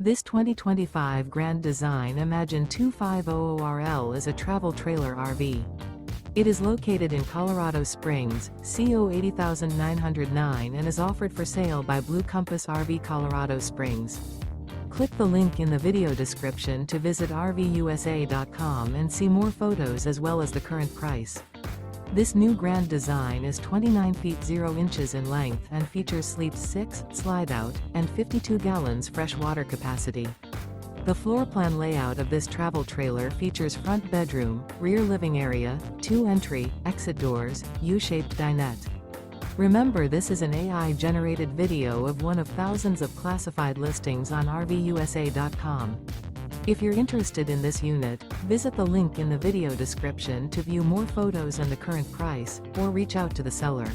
This 2025 Grand Design Imagine 2500RL is a travel trailer RV. It is located in Colorado Springs, CO 80909 and is offered for sale by Blue Compass RV Colorado Springs. Click the link in the video description to visit RVUSA.com and see more photos as well as the current price. This new Grand Design is 29 feet 0 inches in length and features Sleep 6, Slideout, and 52 gallons fresh water capacity. The floor plan layout of this travel trailer features front bedroom, rear living area, 2 entry, exit doors, U-shaped dinette. Remember, this is an AI-generated video of one of thousands of classified listings on RVUSA.com. If you're interested in this unit, visit the link in the video description to view more photos and the current price, or reach out to the seller.